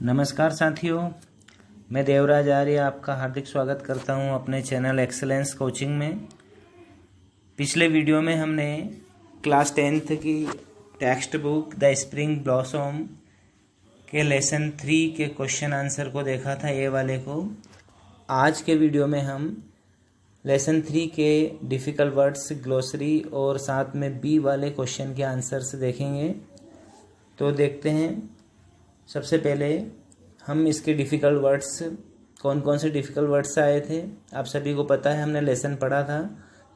नमस्कार साथियों, मैं देवराज आर्य आपका हार्दिक स्वागत करता हूं अपने चैनल एक्सेलेंस कोचिंग में। पिछले वीडियो में हमने क्लास 10th की text book the spring blossom के लेसन 3 के क्वेश्चन आंसर को देखा था, ए वाले को। आज के वीडियो में हम लेसन 3 के डिफ़िकल्ट वर्ड्स, ग्लोसरी और साथ में बी वाले क्वेश्चन के आंसर्स देखेंगे। तो देखते हैं। सबसे पहले हम इसके डिफ़िकल्ट वर्ड्स, कौन कौन से डिफ़िकल्ट वर्ड्स आए थे आप सभी को पता है। हमने लेसन पढ़ा था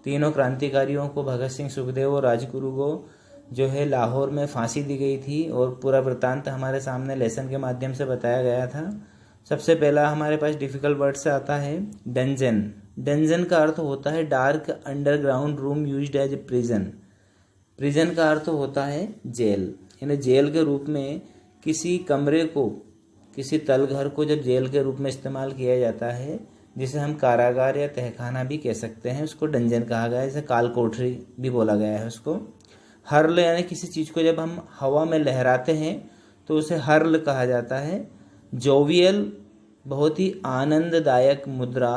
तीनों क्रांतिकारियों को, भगत सिंह, सुखदेव और राजगुरु को जो है लाहौर में फांसी दी गई थी और पूरा वृत्तांत हमारे सामने लेसन के माध्यम से बताया गया था। सबसे पहला हमारे पास डिफ़िकल्ट वर्ड से आता है डंजन। डंजन का अर्थ होता है dark underground room used as a prison. Prison का अर्थ होता है जेल, यानी जेल के रूप में किसी कमरे को, किसी तलघर को जब जेल के रूप में इस्तेमाल किया जाता है, जिसे हम कारागार या तहखाना भी कह सकते हैं, उसको डंजन कहा गया है। जैसे काल कोठरी भी बोला गया है उसको। हर्ल यानी किसी चीज़ को जब हम हवा में लहराते हैं तो उसे हर्ल कहा जाता है। जोवियल बहुत ही आनंददायक मुद्रा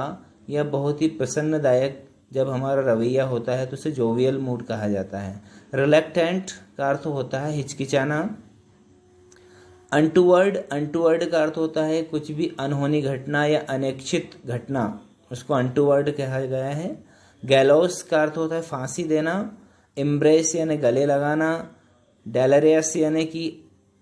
या बहुत ही प्रसन्नदायक जब हमारा रवैया होता है तो उसे जोवियल मूड कहा जाता है। रिलैक्टेंट का अर्थ होता है हिचकिचाना। अनटूवर्ड, अनटूवर्ड का अर्थ होता है कुछ भी अनहोनी घटना या अनिच्छित घटना, उसको अनटूवर्ड कहा गया है। गैलोस का अर्थ होता है फांसी देना। एम्ब्रेस यानी गले लगाना। डेलरियस यानी कि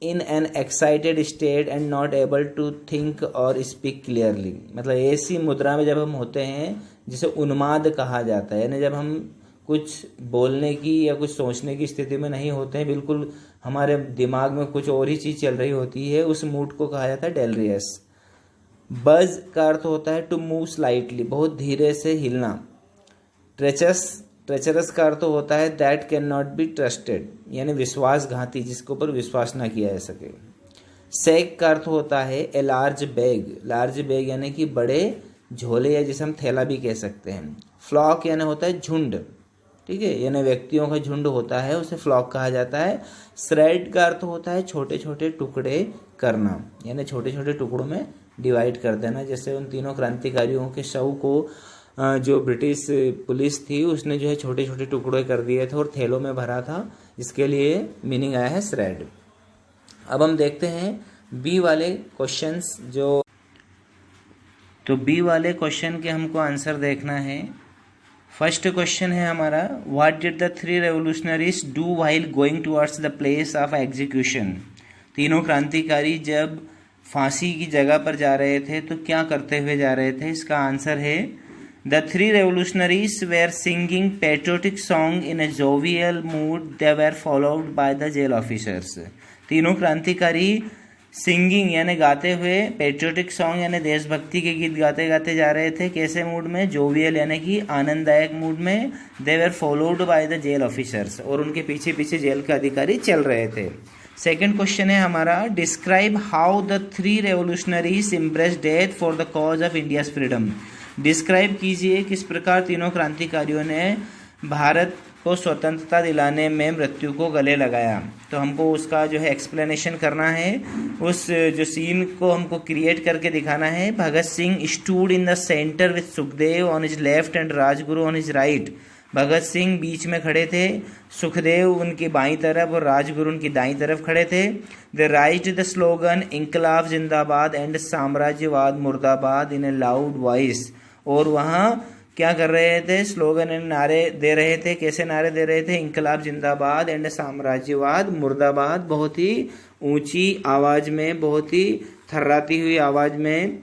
in an excited state and not able to think और स्पीक क्लियरली, मतलब ऐसी मुद्रा में जब हम होते हैं जिसे उन्माद कहा जाता है, यानी जब हम कुछ बोलने की या कुछ सोचने की स्थिति में नहीं होते हैं, बिल्कुल हमारे दिमाग में कुछ और ही चीज़ चल रही होती है, उस मूड को कहा जाता है डेलरियस। बज का अर्थ होता है टू मूव स्लाइटली, बहुत धीरे से हिलना। ट्रेचस, ट्रेचरस का अर्थ होता है that can not be trusted, यानी विश्वासघाती, जिसके ऊपर विश्वास ना किया जा सके। सैक का अर्थ होता है a large bag, large bag यानी कि बड़े झोले या जिसे हम थैला भी कह सकते हैं। फ्लॉक यानी होता है झुंड, ठीक है, यानी व्यक्तियों का झुंड होता है, उसे फ्लॉक कहा जाता है। श्रेड का अर्थ होता है छोटे छोटे टुकड़े करना, यानी छोटे छोटे टुकड़ों में डिवाइड कर देना। जैसे उन तीनों क्रांतिकारियों के शव को जो ब्रिटिश पुलिस थी उसने जो है छोटे छोटे टुकड़े कर दिए थे और थैलों में भरा था, इसके लिए मीनिंग आया है श्रेड। अब हम देखते हैं बी वाले क्वेश्चंस। तो बी वाले क्वेश्चन के हमको आंसर देखना है। फर्स्ट क्वेश्चन है हमारा, what did the 3 revolutionaries do while going towards the place of execution. तीनों क्रांतिकारी जब फांसी की जगह पर जा रहे थे तो क्या करते हुए जा रहे थे। इसका आंसर है the 3 revolutionaries were singing patriotic song in a jovial mood, they were followed by the jail officers. तीनों क्रांतिकारी सिंगिंग यानी गाते हुए, पेट्रियोटिक सॉन्ग यानी देशभक्ति के गीत गाते गाते जा रहे थे। कैसे मूड में? जोवियल यानी कि आनंददायक मूड में। They were followed by the jail officers, और उनके पीछे पीछे जेल के अधिकारी चल रहे थे। सेकंड क्वेश्चन है हमारा, describe how the 3 revolutionaries embraced death for the cause of India's freedom. Describe कीजिए किस प्रकार तीनों क्रांतिकारियों ने भारत को स्वतंत्रता दिलाने में मृत्यु को गले लगाया। तो हमको उसका जो है एक्सप्लेनेशन करना है, उस जो सीन को हमको क्रिएट करके दिखाना है। Bhagat Singh stood in the centre with Sukhdev on his left and Rajguru on his right. Bhagat Singh बीच में खड़े थे, सुखदेव उनकी बाईं तरफ और राजगुरु उनकी दाईं तरफ खड़े थे। दे राइज्ड द स्लोगन इंकलाब जिंदाबाद एंड साम्राज्यवाद मुर्दाबाद इन ए लाउड वॉइस। और वहाँ क्या कर रहे थे? स्लोगन एंड नारे दे रहे थे। कैसे नारे दे रहे थे? इंकलाब जिंदाबाद एंड साम्राज्यवाद मुर्दाबाद, बहुत ही ऊंची आवाज में, बहुत ही थर्राती हुई आवाज में।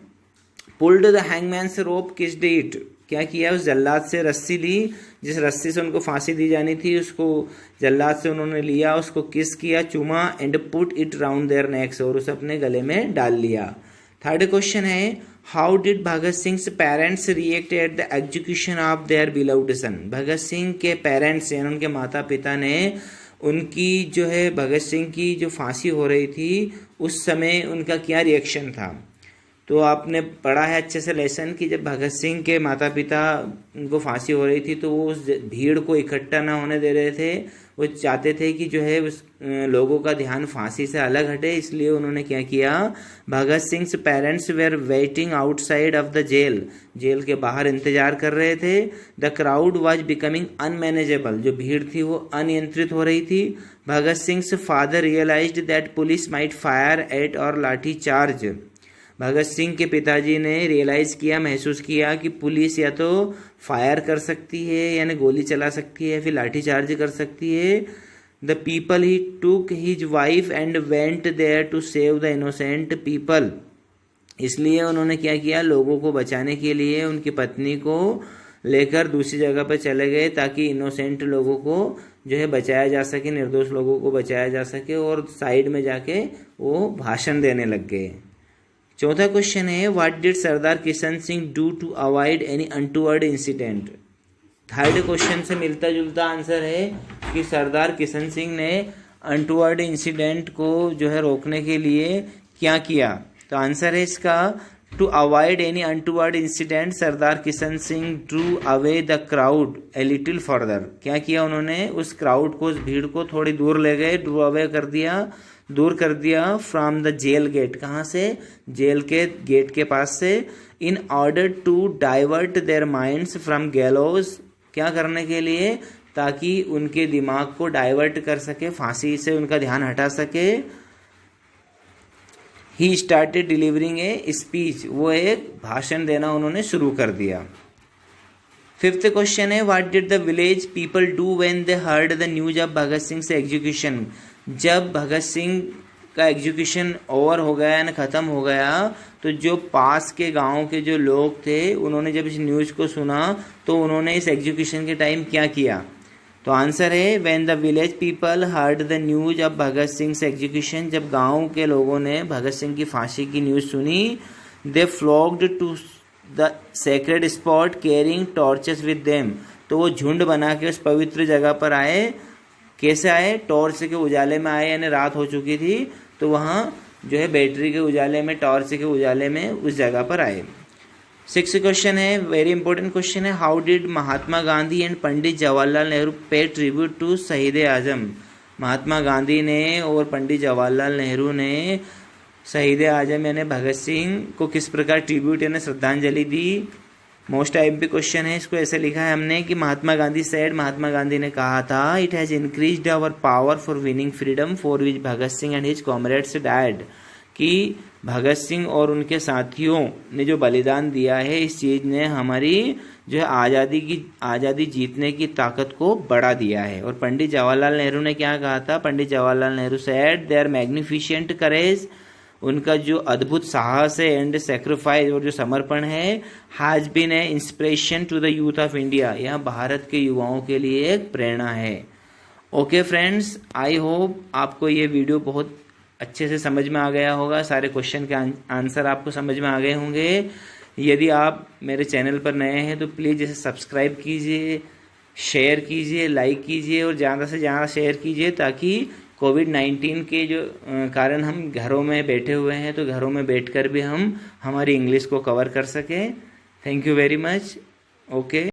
Pulled the hangman's rope kissed it, क्या किया? उस जल्लाद से रस्सी ली, जिस रस्सी से उनको फांसी दी जानी थी, उसको जल्लाद से उन्होंने लिया, उसको किस किया, चूमा। And put it round their necks, और उसे अपने गले में डाल लिया। थर्ड क्वेश्चन है, how did Bhagat Singh parents react at the execution of their beloved son. Bhagat Singh के पेरेंट्स यानी उनके माता पिता ने उनकी जो है भगत सिंह की जो फांसी हो रही थी उस समय उनका क्या रिएक्शन था। तो आपने पढ़ा है अच्छे से लेसन कि जब भगत सिंह के माता पिता उनको फांसी हो रही थी तो वो उस भीड़ को इकट्ठा ना होने दे रहे थे। वो चाहते थे कि जो है उस लोगों का ध्यान फांसी से अलग हटे, इसलिए उन्होंने क्या किया, Bhagat Singh parents were waiting outside of the jail, jail के बाहर इंतजार कर रहे थे। The crowd was becoming unmanageable, जो भीड़ थी वो अनियंत्रित हो रही थी। Bhagat Singh father realised that police might fire at और लाठी चार्ज, भगत सिंह के पिताजी ने रियलाइज किया, महसूस किया कि पुलिस या तो फायर कर सकती है यानी गोली चला सकती है, फिर लाठी चार्ज कर सकती है। The people he took his wife and went there to save the innocent people, इसलिए उन्होंने क्या किया, लोगों को बचाने के लिए उनकी पत्नी को लेकर दूसरी जगह पर चले गए ताकि इनोसेंट लोगों को जो है बचाया जा सके, निर्दोष लोगों को बचाया जा सके, और साइड में जाके वो भाषण देने लग गए। चौथा क्वेश्चन है, what did Sardar Kishan Singh do to avoid any untoward incident. Third question से मिलता जुलता आंसर है कि सरदार किशन सिंह ने अनटूवर्ड इंसिडेंट को जो है रोकने के लिए क्या किया। तो आंसर है इसका, to avoid any untoward incident Sardar Kishan Singh drew away the crowd a little further. क्या किया उन्होंने, उस क्राउड को, उस भीड़ को थोड़ी दूर ले गए, ड्रू अवे कर दिया, दूर कर दिया फ्रॉम द जेल गेट, कहाँ से, जेल के गेट के पास से। In order to divert their minds from gallows, क्या करने के लिए, ताकि उनके दिमाग को डाइवर्ट कर सके, फांसी से उनका ध्यान हटा सके। He started delivering a speech, वो एक भाषण देना उन्होंने शुरू कर दिया। फिफ्थ क्वेश्चन है, what did the village people do when they heard the news of Bhagat Singh से एग्जीक्यूशन। जब भगत सिंह का एग्जीक्यूशन ओवर हो गया ना, ख़त्म हो गया, तो जो पास के गांव के जो लोग थे उन्होंने जब इस न्यूज़ को सुना तो उन्होंने इस एग्जीक्यूशन के टाइम क्या किया। तो आंसर है, when the village people heard the news of Bhagat Singh से एग्जीक्यूशन, जब गांव के लोगों ने भगत सिंह की फांसी की न्यूज़ सुनी, they flocked to the sacred spot carrying torches with them, तो वो झुंड बना के उस पवित्र जगह पर आए। कैसे आए, टॉर्च के उजाले में आए, यानी रात हो चुकी थी तो वहाँ जो है बैटरी के उजाले में, टॉर्च के उजाले में उस जगह पर आए। सिक्स्थ क्वेश्चन है, वेरी इंपॉर्टेंट क्वेश्चन है, how did Mahatma Gandhi and Pandit Jawaharlal Nehru pay tribute to शहीद आजम। महात्मा गांधी ने और पंडित जवाहरलाल नेहरू ने शहीद आजम यानी भगत सिंह को किस प्रकार ट्रिब्यूट यानी श्रद्धांजलि दी। मोस्ट आईएमपी क्वेश्चन है, इसको ऐसे लिखा है हमने कि महात्मा गांधी सेड, महात्मा गांधी ने कहा था, it has increased our power for winning freedom for which Bhagat Singh and his comrades died, कि भगत सिंह और उनके साथियों ने जो बलिदान दिया है, इस चीज़ ने हमारी जो है आज़ादी जीतने की ताकत को बढ़ा दिया है। और पंडित जवाहरलाल नेहरू ने क्या कहा था, Pandit Jawaharlal Nehru said, their magnificent courage, उनका जो अद्भुत साहस है एंड सेक्रीफाइस और जो समर्पण है, has been a inspiration to the youth of India, यह भारत के युवाओं के लिए एक प्रेरणा है। ओके फ्रेंड्स, आई होप आपको ये वीडियो बहुत अच्छे से समझ में आ गया होगा, सारे क्वेश्चन के आंसर आपको समझ में आ गए होंगे। यदि आप मेरे चैनल पर नए हैं तो प्लीज़ इसे सब्सक्राइब कीजिए, शेयर कीजिए, लाइक कीजिए और ज़्यादा से ज़्यादा शेयर कीजिए, ताकि कोविड-19 के जो कारण हम घरों में बैठे हुए हैं तो घरों में बैठकर भी हम हमारी इंग्लिश को कवर कर सकें। Thank you very much. Okay.